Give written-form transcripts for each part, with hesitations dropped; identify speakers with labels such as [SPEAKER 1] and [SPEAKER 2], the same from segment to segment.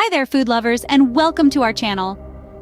[SPEAKER 1] Hi there, food lovers, and welcome to our channel.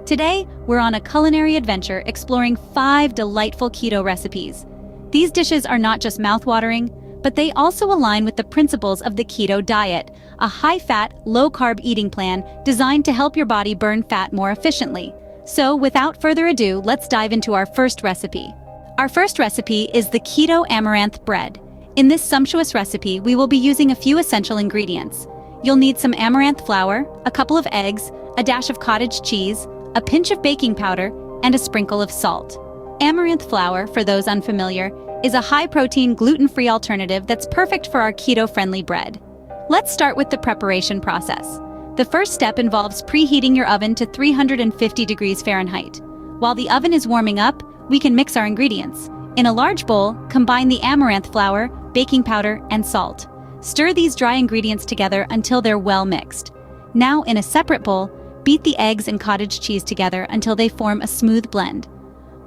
[SPEAKER 1] Today, we're on a culinary adventure exploring 5 delightful keto recipes. These dishes are not just mouth-watering, but they also align with the principles of the keto diet, a high-fat, low-carb eating plan designed to help your body burn fat more efficiently. So, without further ado, let's dive into our first recipe. Our first recipe is the keto amaranth bread. In this sumptuous recipe, we will be using a few essential ingredients. You'll need some amaranth flour, a couple of eggs, a dash of cottage cheese, a pinch of baking powder, and a sprinkle of salt. Amaranth flour, for those unfamiliar, is a high-protein, gluten-free alternative that's perfect for our keto-friendly bread. Let's start with the preparation process. The first step involves preheating your oven to 350 degrees Fahrenheit. While the oven is warming up, we can mix our ingredients. In a large bowl, combine the amaranth flour, baking powder, and salt. Stir these dry ingredients together until they're well mixed. Now, in a separate bowl, beat the eggs and cottage cheese together until they form a smooth blend.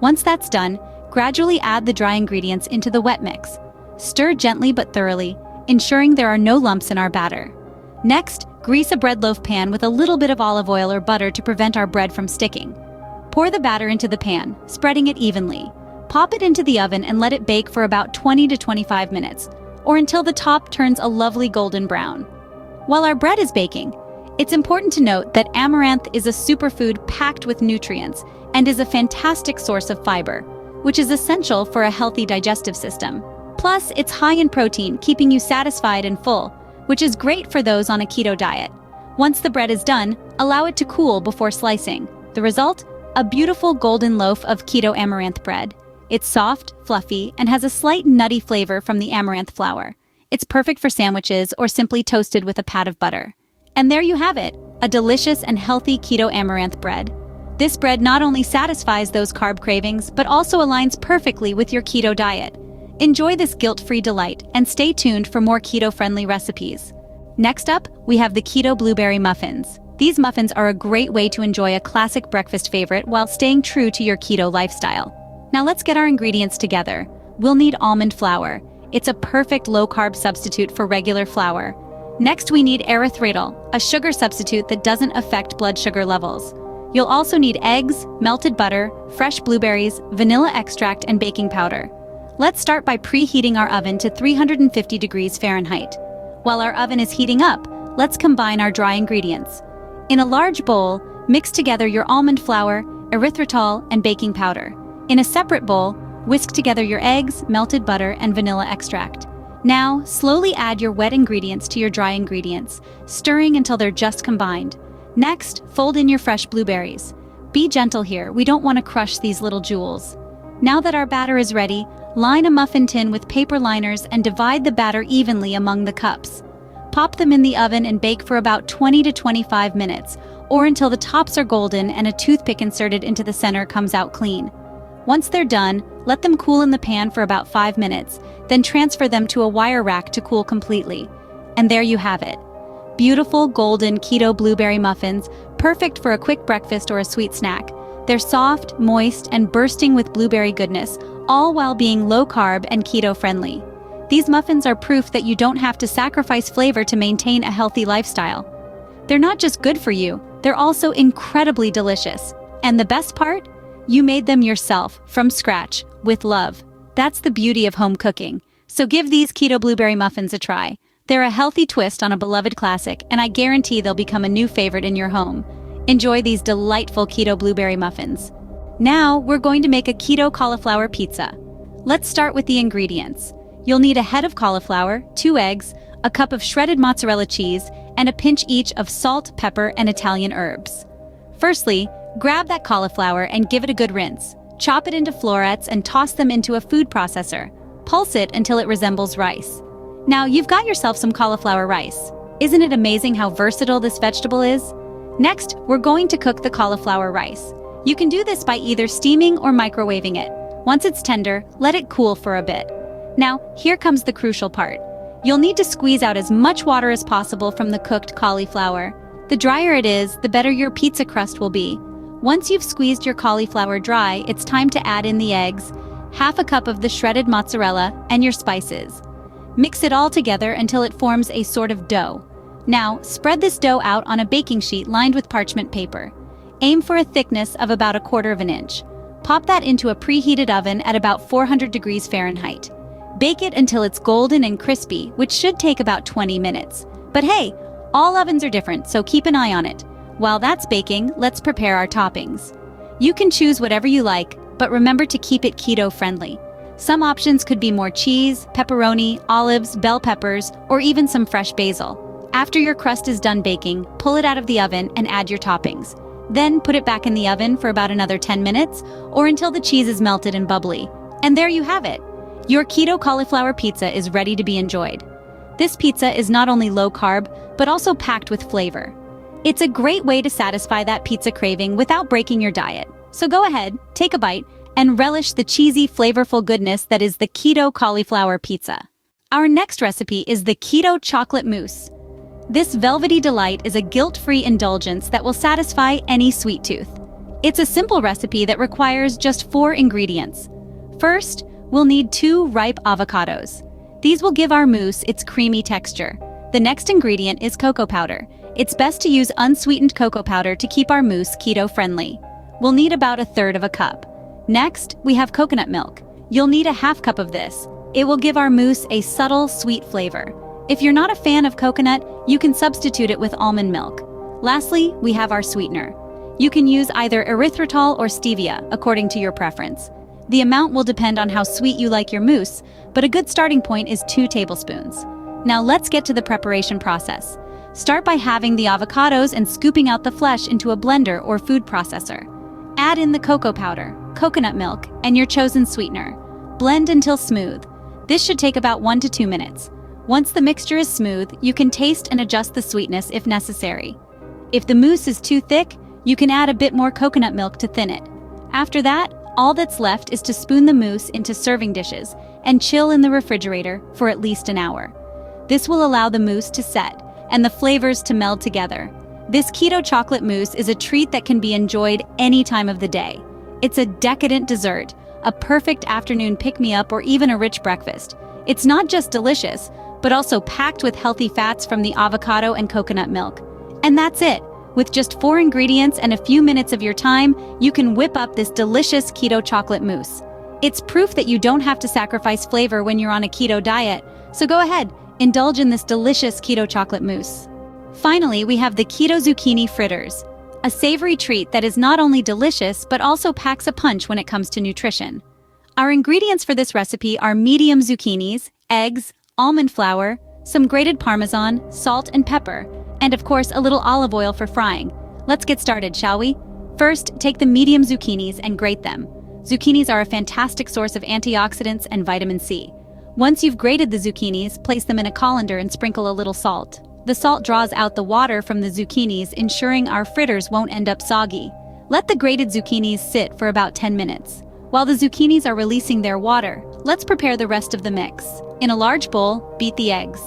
[SPEAKER 1] Once that's done, gradually add the dry ingredients into the wet mix. Stir gently but thoroughly, ensuring there are no lumps in our batter. Next, grease a bread loaf pan with a little bit of olive oil or butter to prevent our bread from sticking. Pour the batter into the pan, spreading it evenly. Pop it into the oven and let it bake for about 20 to 25 minutes, or until the top turns a lovely golden brown. While our bread is baking, it's important to note that amaranth is a superfood packed with nutrients and is a fantastic source of fiber, which is essential for a healthy digestive system. Plus, it's high in protein, keeping you satisfied and full, which is great for those on a keto diet. Once the bread is done, allow it to cool before slicing. The result? A beautiful golden loaf of keto amaranth bread. It's soft, fluffy, and has a slight nutty flavor from the amaranth flour. It's perfect for sandwiches or simply toasted with a pat of butter. And there you have it, a delicious and healthy keto amaranth bread. This bread not only satisfies those carb cravings, but also aligns perfectly with your keto diet. Enjoy this guilt-free delight and stay tuned for more keto-friendly recipes. Next up, we have the keto blueberry muffins. These muffins are a great way to enjoy a classic breakfast favorite while staying true to your keto lifestyle. Now let's get our ingredients together. We'll need almond flour. It's a perfect low-carb substitute for regular flour. Next, we need erythritol, a sugar substitute that doesn't affect blood sugar levels. You'll also need eggs, melted butter, fresh blueberries, vanilla extract, and baking powder. Let's start by preheating our oven to 350 degrees Fahrenheit. While our oven is heating up, let's combine our dry ingredients. In a large bowl, mix together your almond flour, erythritol, and baking powder. In a separate bowl, whisk together your eggs, melted butter, and vanilla extract. Now, slowly add your wet ingredients to your dry ingredients, stirring until they're just combined. Next, fold in your fresh blueberries. Be gentle here, we don't want to crush these little jewels. Now that our batter is ready, line a muffin tin with paper liners and divide the batter evenly among the cups. Pop them in the oven and bake for about 20 to 25 minutes, or until the tops are golden and a toothpick inserted into the center comes out clean. Once they're done, let them cool in the pan for about 5 minutes, then transfer them to a wire rack to cool completely. And there you have it. Beautiful golden keto blueberry muffins, perfect for a quick breakfast or a sweet snack. They're soft, moist, and bursting with blueberry goodness, all while being low-carb and keto-friendly. These muffins are proof that you don't have to sacrifice flavor to maintain a healthy lifestyle. They're not just good for you, they're also incredibly delicious. And the best part? You made them yourself, from scratch, with love. That's the beauty of home cooking. So give these keto blueberry muffins a try. They're a healthy twist on a beloved classic, and I guarantee they'll become a new favorite in your home. Enjoy these delightful keto blueberry muffins. Now, we're going to make a keto cauliflower pizza. Let's start with the ingredients. You'll need a head of cauliflower, 2 eggs, a cup of shredded mozzarella cheese, and a pinch each of salt, pepper, and Italian herbs. Firstly, grab that cauliflower and give it a good rinse. Chop it into florets and toss them into a food processor. Pulse it until it resembles rice. Now, you've got yourself some cauliflower rice. Isn't it amazing how versatile this vegetable is? Next, we're going to cook the cauliflower rice. You can do this by either steaming or microwaving it. Once it's tender, let it cool for a bit. Now, here comes the crucial part. You'll need to squeeze out as much water as possible from the cooked cauliflower. The drier it is, the better your pizza crust will be. Once you've squeezed your cauliflower dry, it's time to add in the eggs, half a cup of the shredded mozzarella, and your spices. Mix it all together until it forms a sort of dough. Now, spread this dough out on a baking sheet lined with parchment paper. Aim for a thickness of about 1/4 inch. Pop that into a preheated oven at about 400 degrees Fahrenheit. Bake it until it's golden and crispy, which should take about 20 minutes. But hey, all ovens are different, so keep an eye on it. While that's baking, let's prepare our toppings. You can choose whatever you like, but remember to keep it keto-friendly. Some options could be more cheese, pepperoni, olives, bell peppers, or even some fresh basil. After your crust is done baking, pull it out of the oven and add your toppings. Then put it back in the oven for about another 10 minutes, or until the cheese is melted and bubbly. And there you have it! Your keto cauliflower pizza is ready to be enjoyed. This pizza is not only low-carb, but also packed with flavor. It's a great way to satisfy that pizza craving without breaking your diet. So go ahead, take a bite, and relish the cheesy, flavorful goodness that is the keto cauliflower pizza. Our next recipe is the keto chocolate mousse. This velvety delight is a guilt-free indulgence that will satisfy any sweet tooth. It's a simple recipe that requires just 4 ingredients. First, we'll need 2 ripe avocados. These will give our mousse its creamy texture. The next ingredient is cocoa powder. It's best to use unsweetened cocoa powder to keep our mousse keto-friendly. We'll need about 1/3 cup. Next, we have coconut milk. You'll need 1/2 cup of this. It will give our mousse a subtle, sweet flavor. If you're not a fan of coconut, you can substitute it with almond milk. Lastly, we have our sweetener. You can use either erythritol or stevia, according to your preference. The amount will depend on how sweet you like your mousse, but a good starting point is 2 tablespoons. Now let's get to the preparation process. Start by halving the avocados and scooping out the flesh into a blender or food processor. Add in the cocoa powder, coconut milk, and your chosen sweetener. Blend until smooth. This should take about 1 to 2 minutes. Once the mixture is smooth, you can taste and adjust the sweetness if necessary. If the mousse is too thick, you can add a bit more coconut milk to thin it. After that, all that's left is to spoon the mousse into serving dishes and chill in the refrigerator for at least an hour. This will allow the mousse to set and the flavors to meld together. This keto chocolate mousse is a treat that can be enjoyed any time of the day. It's a decadent dessert, a perfect afternoon pick-me-up, or even a rich breakfast. It's not just delicious, but also packed with healthy fats from the avocado and coconut milk. And that's it! With just 4 ingredients and a few minutes of your time, you can whip up this delicious keto chocolate mousse. It's proof that you don't have to sacrifice flavor when you're on a keto diet, so go ahead, indulge in this delicious keto chocolate mousse. Finally, we have the keto zucchini fritters, a savory treat that is not only delicious but also packs a punch when it comes to nutrition. Our ingredients for this recipe are medium zucchinis, eggs, almond flour, some grated parmesan, salt and pepper, and of course a little olive oil for frying. Let's get started, shall we? First, take the medium zucchinis and grate them. Zucchinis are a fantastic source of antioxidants and vitamin C. Once you've grated the zucchinis, place them in a colander and sprinkle a little salt. The salt draws out the water from the zucchinis, ensuring our fritters won't end up soggy. Let the grated zucchinis sit for about 10 minutes. While the zucchinis are releasing their water, let's prepare the rest of the mix. In a large bowl, beat the eggs.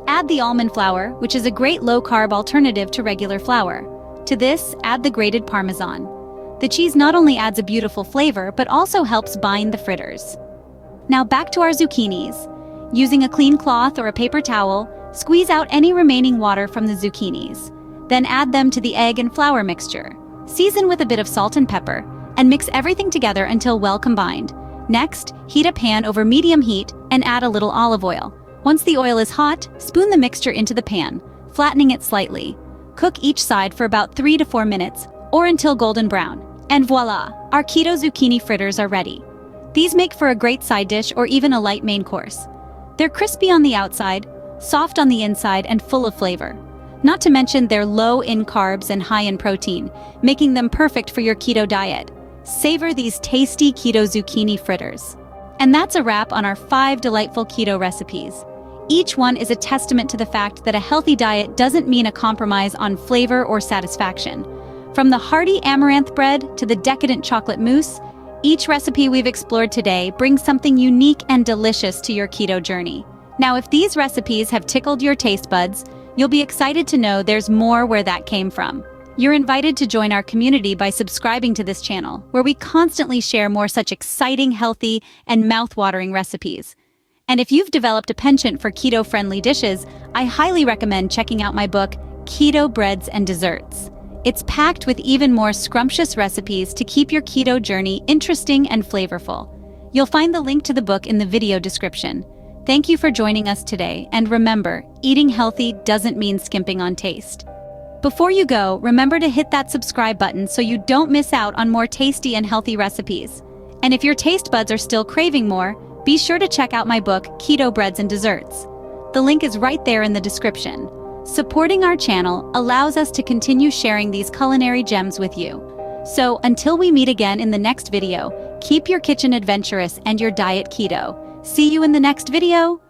[SPEAKER 1] Add the almond flour, which is a great low-carb alternative to regular flour. To this, add the grated parmesan. The cheese not only adds a beautiful flavor, but also helps bind the fritters. Now back to our zucchinis. Using a clean cloth or a paper towel, squeeze out any remaining water from the zucchinis. Then add them to the egg and flour mixture. Season with a bit of salt and pepper, and mix everything together until well combined. Next, heat a pan over medium heat and add a little olive oil. Once the oil is hot, spoon the mixture into the pan, flattening it slightly. Cook each side for about 3 to 4 minutes, or until golden brown. And voila! Our keto zucchini fritters are ready. These make for a great side dish or even a light main course. They're crispy on the outside, soft on the inside, and full of flavor. Not to mention they're low in carbs and high in protein, making them perfect for your keto diet. Savor these tasty keto zucchini fritters. And that's a wrap on our 5 delightful keto recipes. Each one is a testament to the fact that a healthy diet doesn't mean a compromise on flavor or satisfaction. From the hearty amaranth bread to the decadent chocolate mousse, each recipe we've explored today brings something unique and delicious to your keto journey. Now, if these recipes have tickled your taste buds, you'll be excited to know there's more where that came from. You're invited to join our community by subscribing to this channel, where we constantly share more such exciting, healthy, and mouth-watering recipes. And if you've developed a penchant for keto-friendly dishes, I highly recommend checking out my book, Keto Breads and Desserts. It's packed with even more scrumptious recipes to keep your keto journey interesting and flavorful. You'll find the link to the book in the video description. Thank you for joining us today, and remember, eating healthy doesn't mean skimping on taste. Before you go, remember to hit that subscribe button so you don't miss out on more tasty and healthy recipes. And if your taste buds are still craving more, be sure to check out my book, Keto Breads and Desserts. The link is right there in the description. Supporting our channel allows us to continue sharing these culinary gems with you. So until we meet again in the next video, keep your kitchen adventurous and your diet keto. See you in the next video.